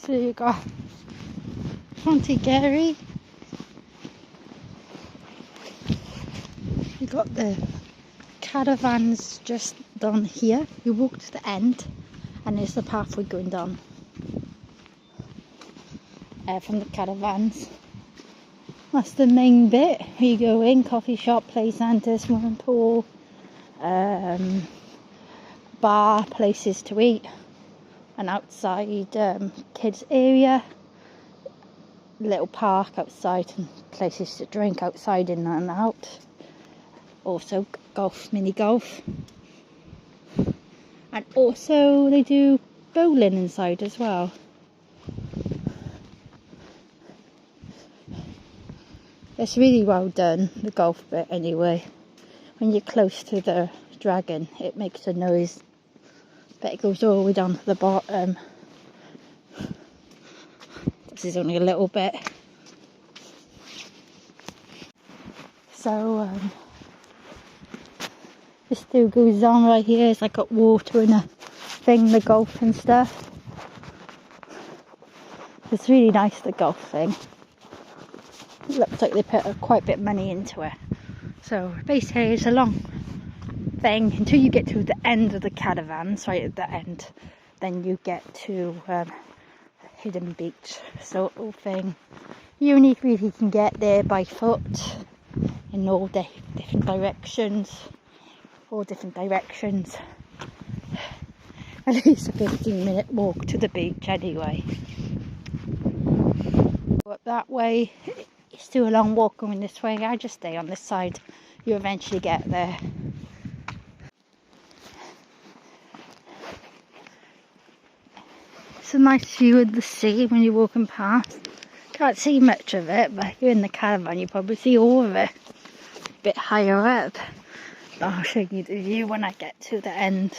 So you got fontygary. You got the caravans just down here. You walk to the end and there's the pathway going down from the caravans. That's the main bit. You go in, coffee shop, play centre, swimming pool, bar, places to eat, an outside kids area, little park outside and places to drink outside in and out. Also golf, mini golf, and also they do bowling inside as well. It's really well done, the golf bit anyway. When you're close to the dragon it makes a noise, but it goes all the way down to the bottom. This is only a little bit. So this still goes on right here. It's like got water and a thing, the golf and stuff. It's really nice, the golf thing. It looks like they put quite a bit of money into it. So basically it's a long thing until you get to the end of the caravans, right at the end. Then you get to Hidden Beach sort of thing. You only really can get there by foot in all different directions. At least a 15-minute walk to the beach anyway. Up that way, it's still a long walk going this way. I just stay on this side. You eventually get there. It's a nice view of the sea when you're walking past. Can't see much of it, but if you're in the caravan you probably see all of it. A bit higher up. But I'll show you the view when I get to the end.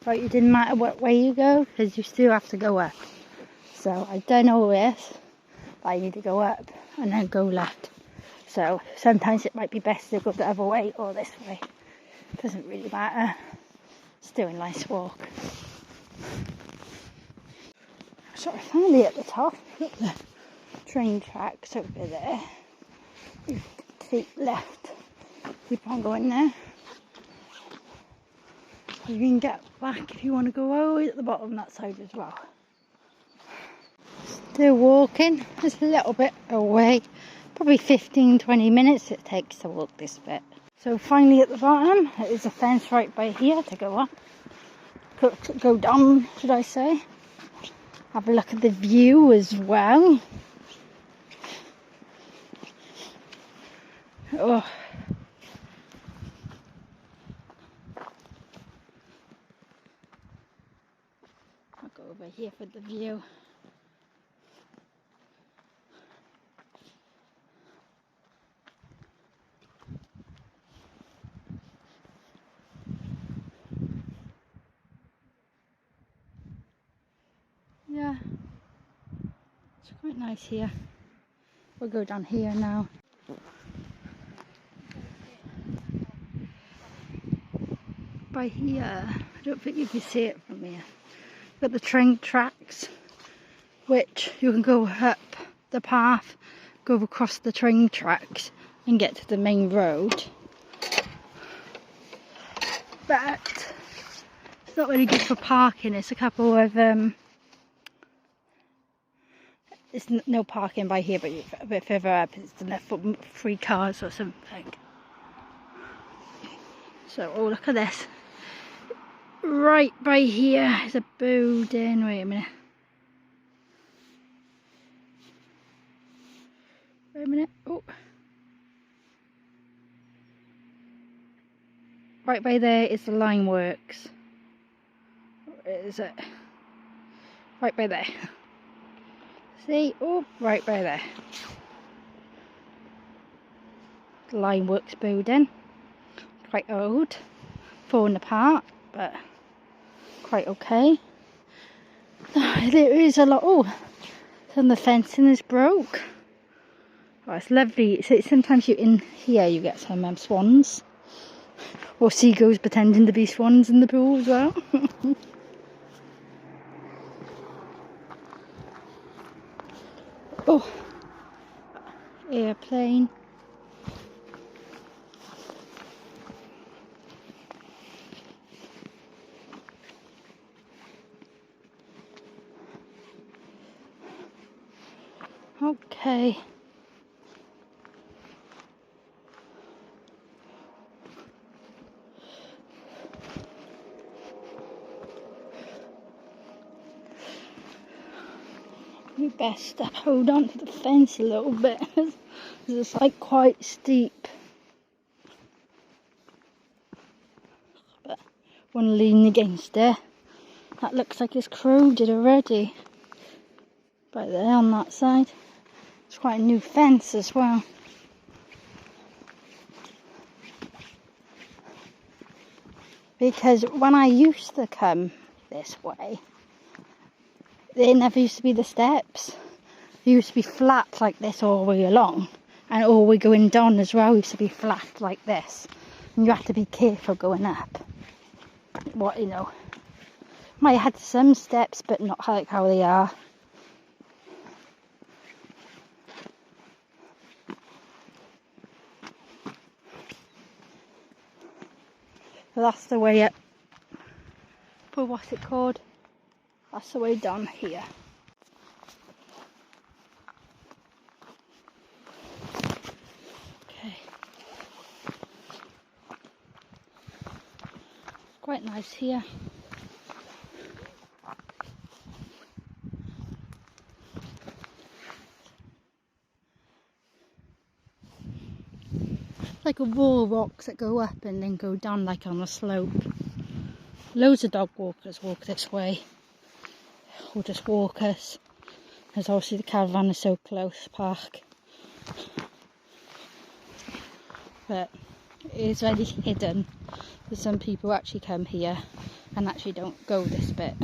Right, it didn't matter what way you go because you still have to go up. So I've done all this, but I need to go up and then go left. So sometimes it might be best to go the other way or this way. Doesn't really matter. Still a nice walk. So finally at the top, look at the train tracks over there. You take left, keep on going there. You can get back if you want to go all the way at the bottom that side as well. Still walking, just a little bit away. Probably 15-20 minutes it takes to walk this bit. So finally at the bottom, there's a fence right by here to go up. Go down, should I say. Have a look at the view as well. Oh. I'll go over here for the view. Yeah, it's quite nice here. We'll go down here now. By here, I don't think you can see it from here. Got the train tracks, which you can go up the path, go across the train tracks and get to the main road. But it's not really good for parking. It's a couple of there's no parking by here, but a bit further up it's enough for 3 cars or something. So, oh look at this. Right by here is a building. Wait a minute. Oh. Right by there is the line works. Where is it? Right by there. See? Oh, right by there. The line works building. Quite old. Falling apart, but quite okay. There is a lot. Oh, some of the fencing is broke. Oh, it's lovely. So sometimes you in here you get some swans. Or seagulls pretending to be swans in the pool as well. Oh, airplane. Okay. You best hold on to the fence a little bit because it's like quite steep. But want to lean against it. That looks like it's corroded already. Right there on that side. It's quite a new fence as well. Because when I used to come this way, there never used to be the steps. They used to be flat like this all the way along. And all the way going down as well used to be flat like this. And you have to be careful going up. What, you know. Might have had some steps, but not like how they are. So that's the way up. But what's it called? That's the way down here. Okay. Quite nice here. Like a wall of rocks that go up and then go down like on a slope. Loads of dog walkers walk this way, or just walkers, because obviously the caravan is so close, park. But it is very hidden, because some people actually come here and actually don't go this bit.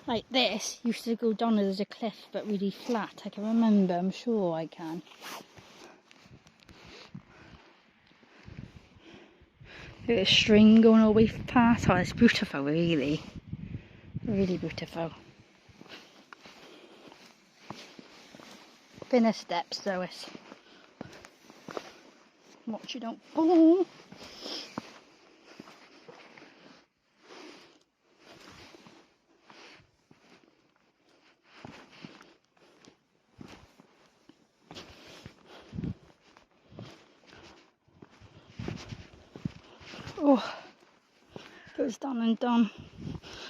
Like this used to go down as a cliff, but really flat. I can remember, I'm sure I can. There's a string going all the way past. Oh, it's beautiful, really. Really beautiful. Thinner steps though, it's... Watch you don't fall. Oh, goes down and down.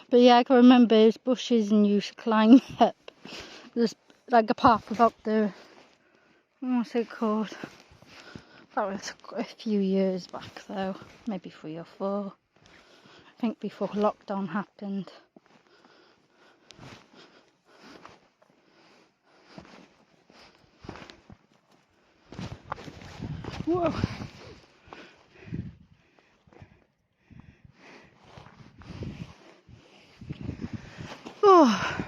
But yeah, I can remember there's bushes and you used to climb up. There's like a path without the, what's it called? That was a few years back though, maybe 3 or 4. I think before lockdown happened. Whoa. Oh.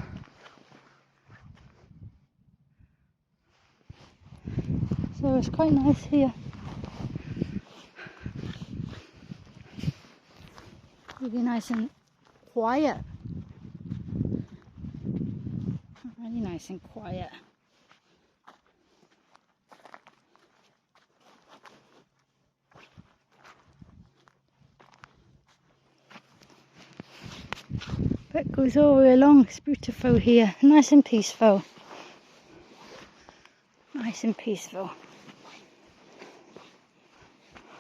So it's quite nice here. Really nice and quiet. Really nice and quiet. But it goes all the way along. It's beautiful here. Nice and peaceful. Nice and peaceful.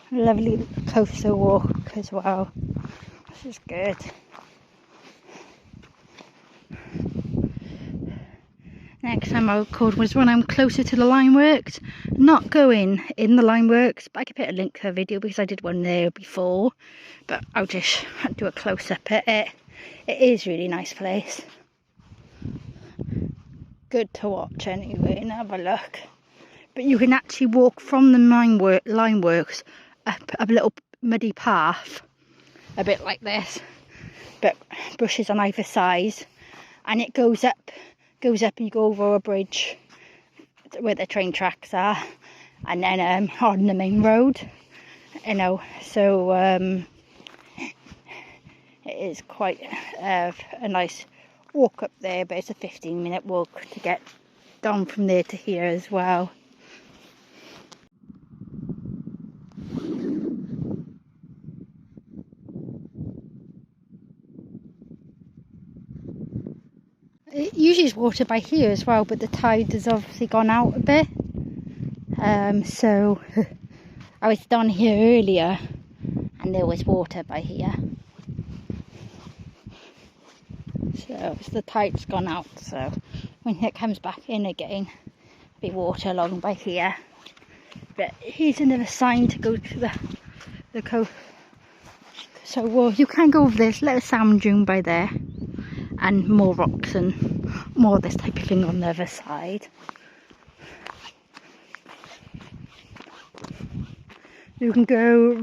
Lovely coastal walk as well. This is good. Next time I record was when I'm closer to the line works. Not going in the line works, but I could put a link to a video because I did one there before. But I'll just do a close up at it. It is a really nice place. Good to watch anyway and have a look. But you can actually walk from the line works up a little muddy path, a bit like this, but bushes on either side, and it goes up and you go over a bridge where the train tracks are, and then on the main road, you know. So it is quite a nice walk up there, but it's a 15-minute walk to get down from there to here as well. It usually is water by here as well, but the tide has obviously gone out a bit. So I was down here earlier and there was water by here. So the tide's gone out, so when it comes back in again, there'll be water along by here. But here's another sign to go to the coast. So well, you can go over this little sand dune by there, and more rocks and more of this type of thing on the other side. You can go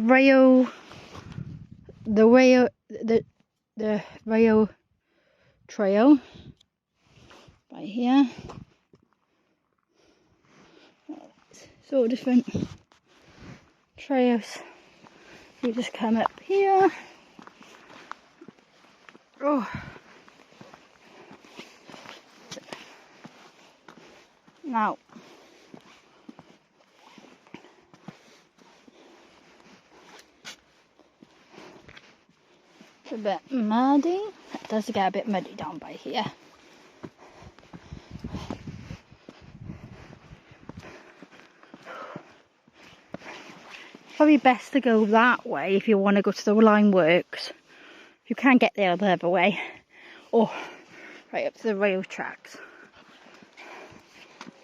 the rail trail by here. So different trails. You just come up here. Oh. Now, it's a bit muddy. It does get a bit muddy down by here. Probably best to go that way if you want to go to the line works. You can get there the other way, or right up to the rail tracks.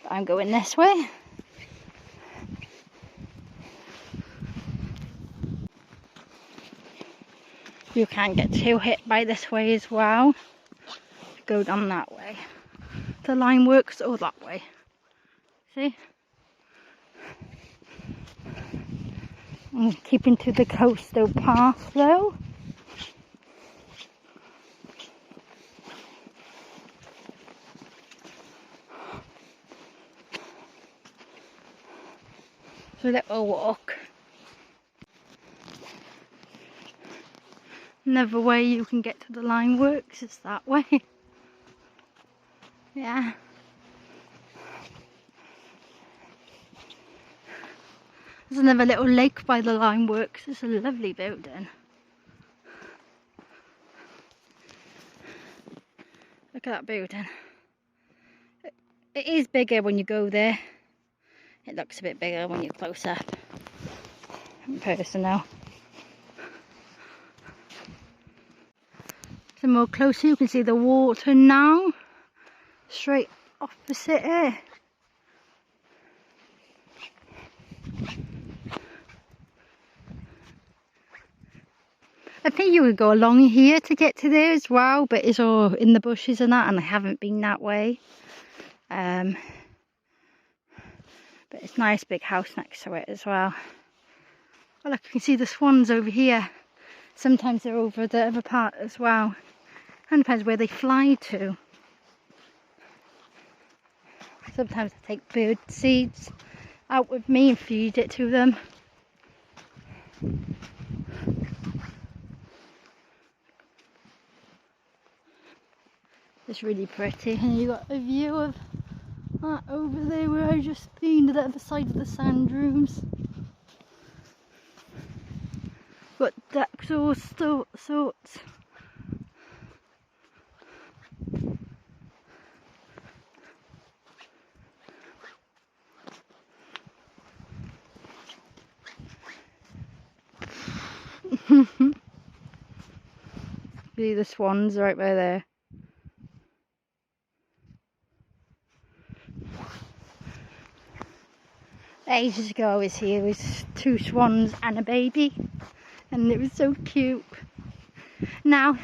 But I'm going this way. You can get too hit by this way as well. Go down that way. The line works or that way. See? I'm keeping to the coastal path though. So a little walk. Another way you can get to the line works is that way. Yeah. There's another little lake by the line works. It's a lovely building. Look at that building. It is bigger when you go there. It looks a bit bigger when you're close up in person now. So more closer you can see the water now. Straight opposite it. I think you would go along here to get to there as well, but it's all in the bushes and that, and I haven't been that way. But it's a nice big house next to it as well. Oh look, you can see the swans over here. Sometimes they're over the other part as well. And depends where they fly to. Sometimes I take bird seeds out with me and feed it to them. It's really pretty, and you got a view of that over there where I just been, to the other side of the sand dunes. Got ducks all sorts. See the swans right by there. Ages ago I was here with 2 swans and a baby, and it was so cute. Now,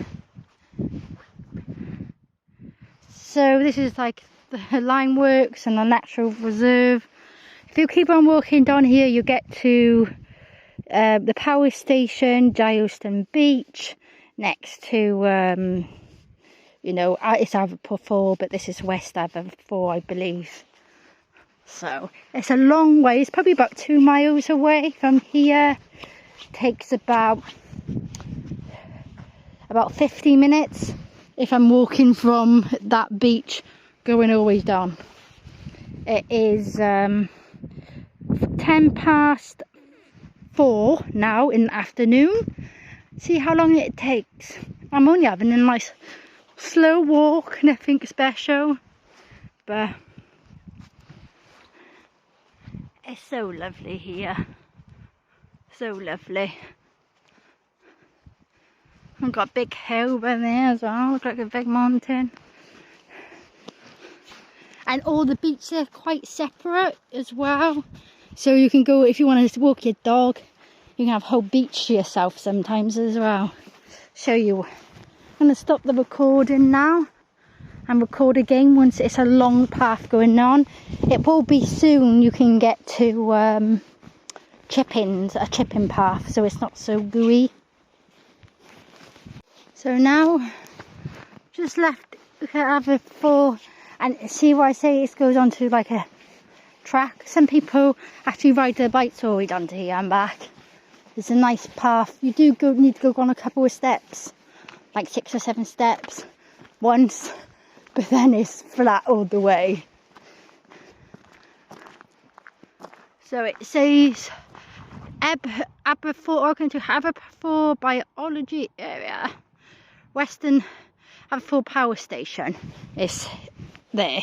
so this is like the line works and the natural reserve. If you keep on walking down here, you get to the power station, Gileston Beach, next to you know, it's aberthaw, but this is West Aberthaw, I believe. So it's a long way. It's probably about 2 miles away from here. Takes about about 50 minutes if I'm walking from that beach going always down. It is 10 past 4 now in the afternoon. See how long it takes. I'm only having a nice slow walk, nothing special, but it's so lovely here. So lovely. I've got a big hill over there as well, look like a big mountain. And all the beaches are quite separate as well. So you can go, if you want to walk your dog, you can have a whole beach to yourself sometimes as well. Show you. I'm going to stop the recording now and record again once it's a long path going on. It will be soon you can get to a chipping path, so it's not so gooey. So now, just left aberthaw, and see what I say, it goes on to like a track. Some people actually ride their bikes all the way down to here and back. It's a nice path. You do need to go on a couple of steps, like 6 or 7 steps once, but then it's flat all the way. So it says aberthaw, welcome to aberthaw biology area. Western aberthaw power station is there,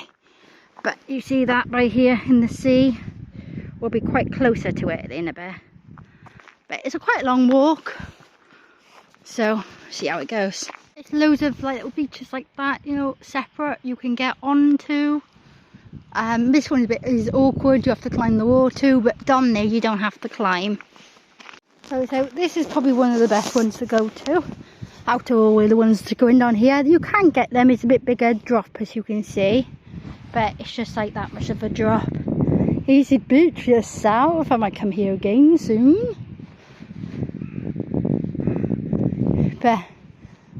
but you see that right here in the sea. We'll be quite closer to it in a bit, but it's a quite long walk, so see how it goes. There's loads of like little beaches like that, you know, separate you can get onto. This one is awkward, you have to climb the wall too, but down there you don't have to climb. So this is probably one of the best ones to go to. Out of all the ones to go in down here, you can get them. It's a bit bigger drop as you can see, but it's just like that much of a drop. Easy beach just south. I might come here again soon, but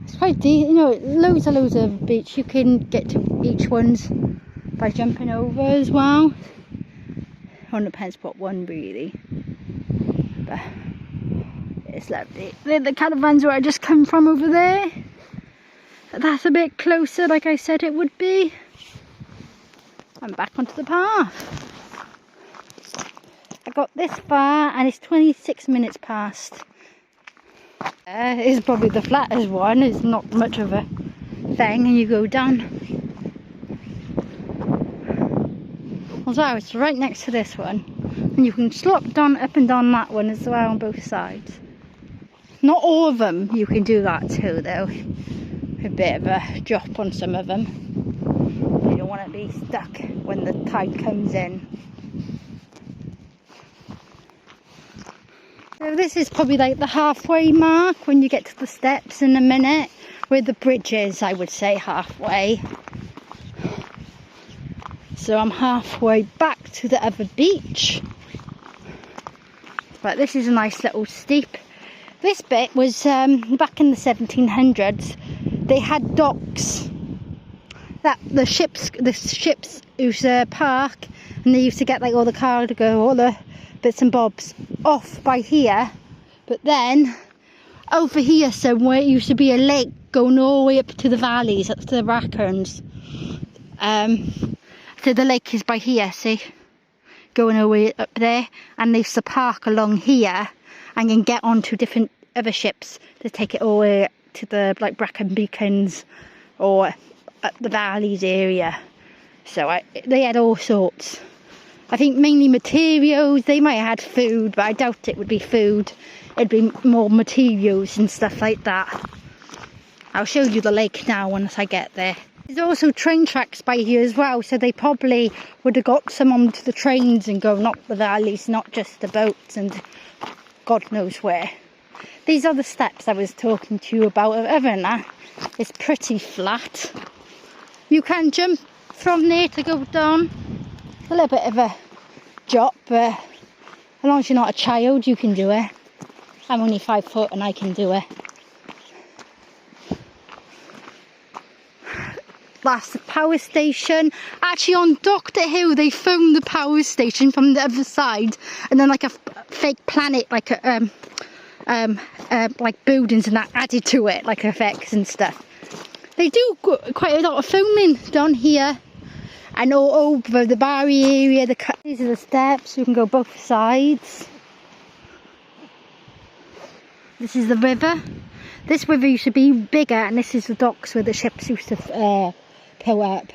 it's quite deep, you know, loads of beach. You can get to each one's by jumping over as well. It depends what one really, but it's lovely. The caravans where I just come from over there, that's a bit closer, like I said it would be. I'm back onto the path. I got this far and it's 26 minutes past. It's probably the flattest one, it's not much of a thing, and you go down. Although it's right next to this one, and you can slop down up and down that one as well on both sides. Not all of them you can do that too though. A bit of a drop on some of them. You don't want to be stuck when the tide comes in. So this is probably like the halfway mark when you get to the steps in a minute. Where the bridge is, I would say halfway. So I'm halfway back to the other beach. But this is a nice little steep. This bit was back in the 1700s. They had docks that the ships used to park, and they used to get like all the cargo, all the bits and bobs off by here. But then over here somewhere it used to be a lake going all the way up to the valleys, up to the Rackerns. So the lake is by here, see, going all the way up there, and they used to park along here and then get onto different other ships to take it all the way to the like Bracken Beacons or up the valleys area. So they had all sorts. I think mainly materials. They might have had food, but I doubt it would be food. It'd be more materials and stuff like that. I'll show you the lake now once I get there. There's also train tracks by here as well, so they probably would have got some onto the trains and going up the valleys, not just the boats and God knows where. These are the steps I was talking to you about. Other than that, it's pretty flat. You can jump from there to go down. A little bit of a drop, but as long as you're not a child, you can do it. I'm only 5 foot and I can do it. That's the power station. Actually on Dr. Hill they filmed the power station from the other side, and then like a fake planet, like a like buildings and that added to it, like effects and stuff. They do quite a lot of filming down here, and all over the Barry area. These are the steps, you can go both sides. This is the river. This river used to be bigger, and this is the docks where the ships used to pull up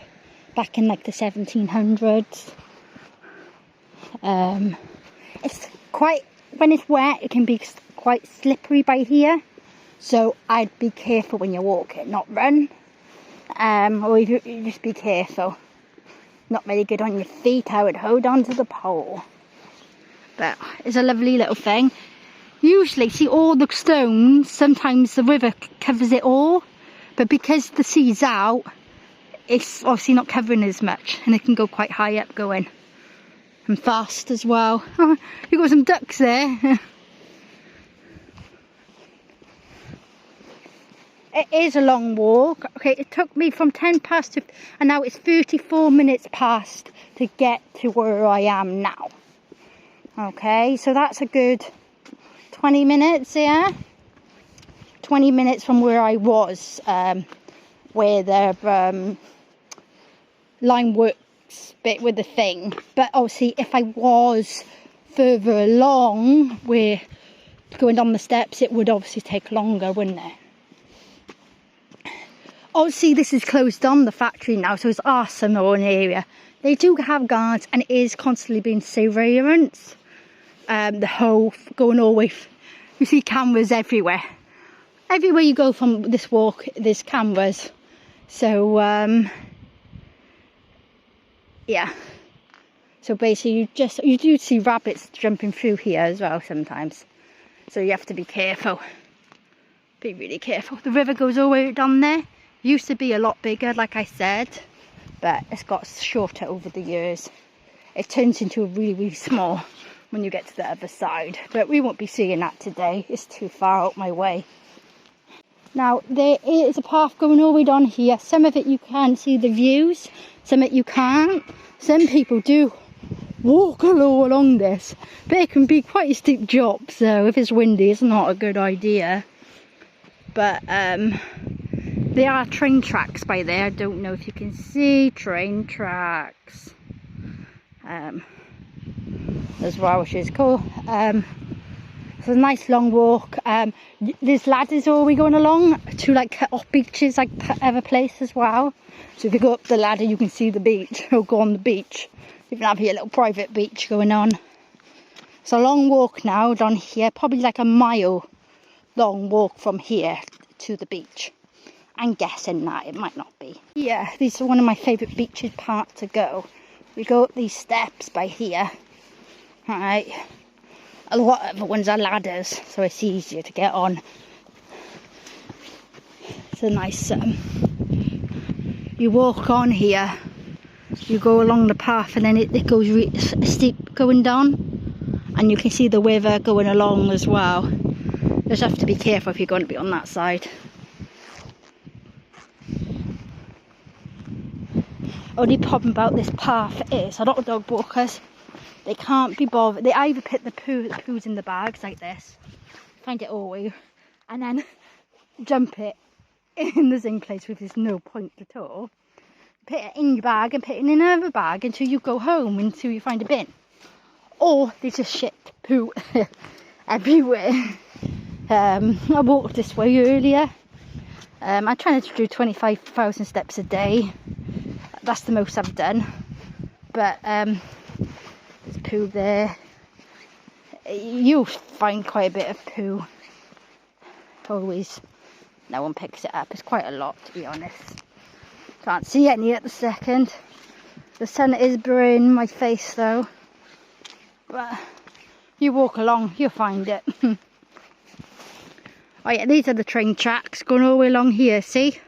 back in like the 1700s. It's quite, when it's wet, it can be quite slippery by here, so I'd be careful when you walk it, not run, or you just be careful. Not very good on your feet. I would hold on to the pole, but it's a lovely little thing. Usually, see all the stones, sometimes the river covers it all, but because the sea's out, it's obviously not covering as much, and it can go quite high up going, and fast as well. You've got some ducks there. It is a long walk. Okay, it took me from 10 past to, and now it's 34 minutes past to get to where I am now. Okay, so that's a good 20 minutes, yeah? 20 minutes from where I was, where the line works bit with the thing. But obviously, if I was further along, where going down the steps, it would obviously take longer, wouldn't it? Obviously, this is closed down, the factory now, so it's Arsenal in the area. They do have guards, and it is constantly being surveillance. The whole going all the way. You see cameras everywhere. Everywhere you go from this walk, there's cameras. So yeah. So basically, you do see rabbits jumping through here as well sometimes. So you have to be careful. Be really careful. The river goes all the way down there. Used to be a lot bigger, like I said, but it's got shorter over the years. It turns into really, really small when you get to the other side, but we won't be seeing that today. It's too far out my way. Now, there is a path going all the way down here. Some of it you can see the views, some of it you can't. Some people do walk all along this, but it can be quite a steep drop, so if it's windy, it's not a good idea. But there are train tracks by there. I don't know if you can see train tracks as well, which is cool. It's a nice long walk. There's ladders all the way going along to like cut off beaches like other place as well. So if you go up the ladder, you can see the beach, or go on the beach. You can have your little private beach going on. It's a long walk now down here, probably like a mile long walk from here to the beach. I'm guessing that it might not be. Yeah, these are one of my favourite beaches part to go. We go up these steps by here. Alright. A lot of the ones are ladders, so it's easier to get on. It's a nice you walk on here, you go along the path, and then it goes steep going down, and you can see the river going along as well. You just have to be careful if you're going to be on that side. Only problem about this path is a lot of dog walkers, they can't be bothered. They either put the poos in the bags like this, find it all way, and then jump it in the same place, which is no point at all. Put it in your bag and put it in another bag until you go home, until you find a bin. Or they just shit poo everywhere. I walked this way earlier. I'm trying to do 25,000 steps a day. That's the most I've done. But there's poo there. You'll find quite a bit of poo. Always. No one picks it up. It's quite a lot, to be honest. Can't see any at the second. The sun is burning my face though. But you walk along, you'll find it. Oh yeah, these are the train tracks going all the way along here, see?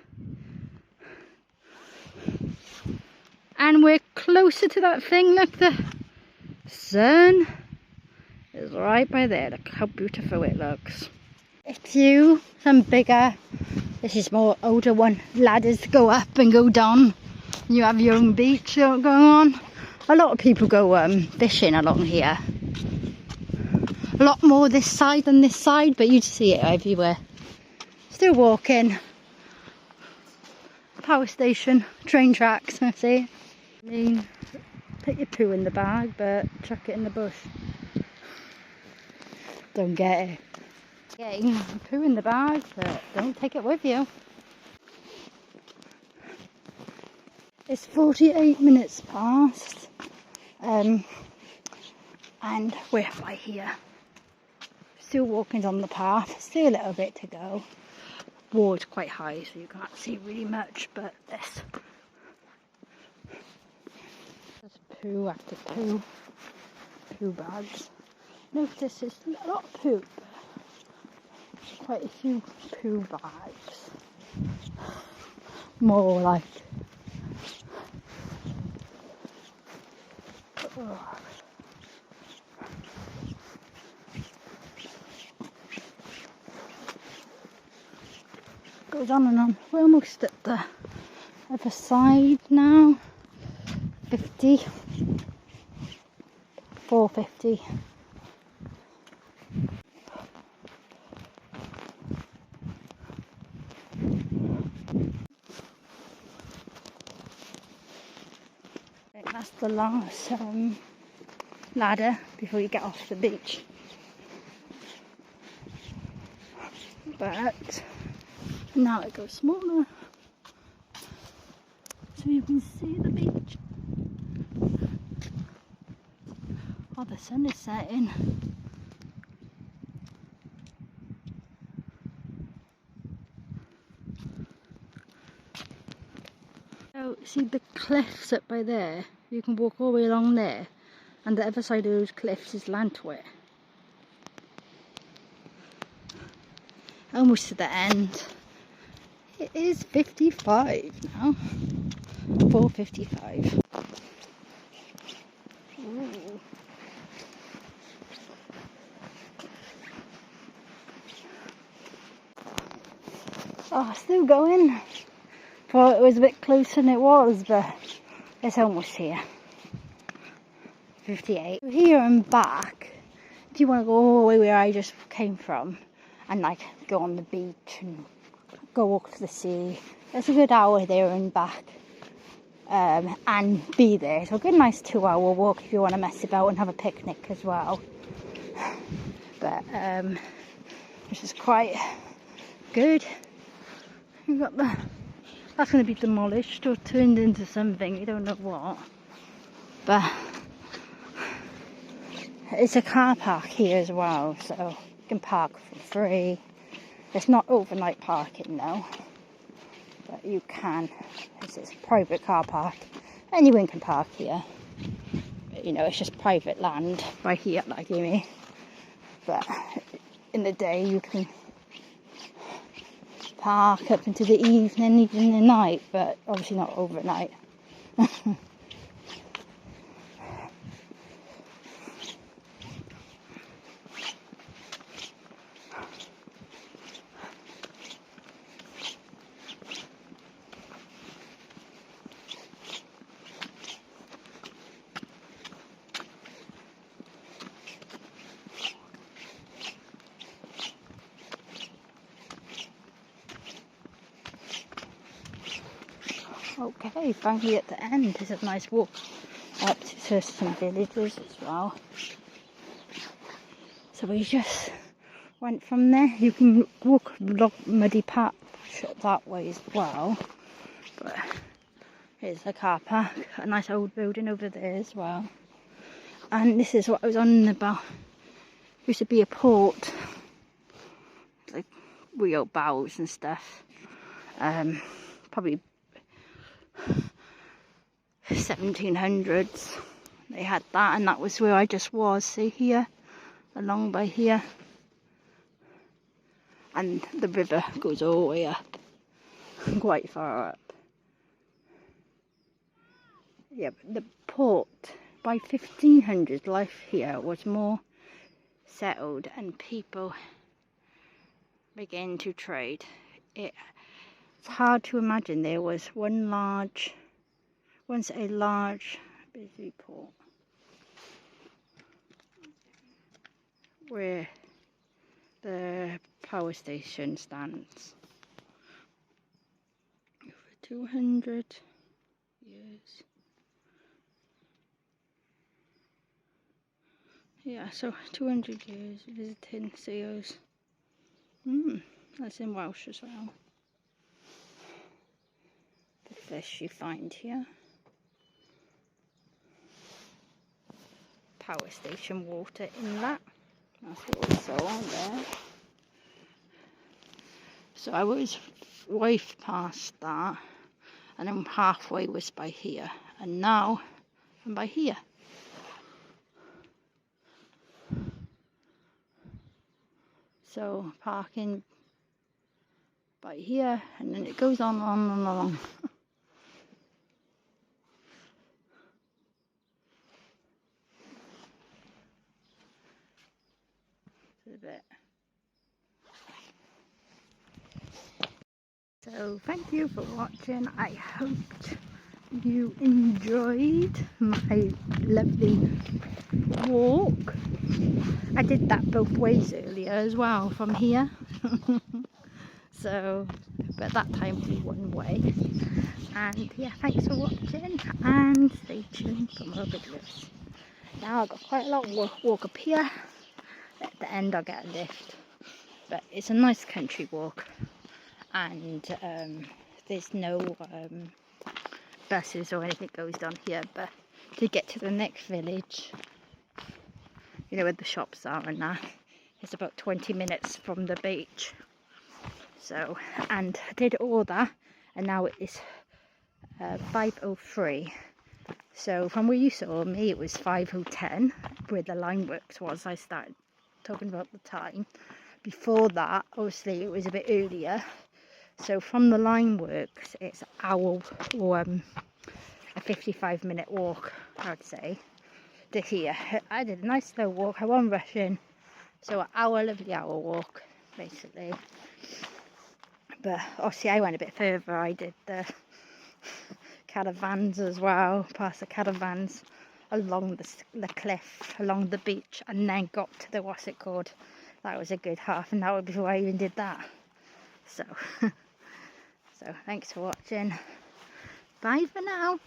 And we're closer to that thing. Look, the sun is right by there. Look how beautiful it looks. A few, some bigger. This is more older one. Ladders go up and go down. You have your own beach going on. A lot of people go fishing along here. A lot more this side than this side, but you'd see it everywhere. Still walking. Power station, train tracks, I see. I mean, put your poo in the bag, but chuck it in the bush. Don't get it. Yeah, you can poo in the bag, but don't take it with you. It's 48 minutes past, and we're right here. Still walking on the path, still a little bit to go. Wall's quite high, so you can't see really much, but there's poo after poo bags. Notice there's a lot of poop, quite a few poo bags. More like, oh. Goes on and on. We're almost at the other side now. 50, 450. I think that's the last ladder before you get off the beach. But now it goes smaller, so you can see the beach. Oh, the sun is setting. So, see the cliffs up by there? You can walk all the way along there, and the other side of those cliffs is Lantwit. Almost to the end. It is 55 now. 4:55. Ooh. Oh, still going. Thought it was a bit closer than it was, but it's almost here. 58. Here and back, if you want to go all the way where I just came from, and like go on the beach and go walk to the sea, it's a good hour there and back, and be there. So a good nice 2-hour walk if you want to mess about and have a picnic as well. But this is quite good. You've got that's going to be demolished or turned into something, you don't know what, but it's a car park here as well, so you can park for free. It's not overnight parking though, but you can. It's a private car park. Anyone can park here. But, you know, it's just private land right here, like me. But in the day you can park up into the evening, even the night, but obviously not overnight. Okay, finally at the end. There's a nice walk up to some villages as well. So we just went from there. You can walk muddy patch that way as well. But here's the car park, a nice old building over there as well. And this is what I was on about. Used to be a port, like real bows and stuff. Probably 1700s they had that, and that was where I just was. See here, along by here, and the river goes all the way up, quite far up. Yeah, but the port, by 1500s life here was more settled and people began to trade. It's hard to imagine there was once a large busy port. where the power station stands. Over 200 years. Yeah, so 200 years visiting seals. That's in Welsh as well. The fish you find here. Power station water inlet. That's what we saw there. So I was way past that, and then halfway was by here, and now I'm by here. So parking by here, and then it goes on and on. It's a bit. So thank you for watching. I hoped you enjoyed my lovely walk. I did that both ways earlier as well from here. So, but that time we one way. And yeah, thanks for watching and stay tuned for more videos. Now I've got quite a lot of walk up here. At the end I'll get a lift. But it's a nice country walk. And there's no buses or anything goes down here, but to get to the next village, you know, where the shops are and that, it's about 20 minutes from the beach. So, and I did all that, and now it is 5:03. So from where you saw me, it was 5:10 where the line works was. I started talking about the time. Before that, obviously it was a bit earlier. So from the line works, it's an hour or a 55-minute walk, I would say, to here. I did a nice slow walk. I wasn't rushing, so an hour, lovely hour walk, basically. But obviously I went a bit further. I did the caravans as well, past the caravans along the cliff, along the beach, and then got to the what's it called. That was a good half an hour before I even did that. So, so thanks for watching. Bye for now.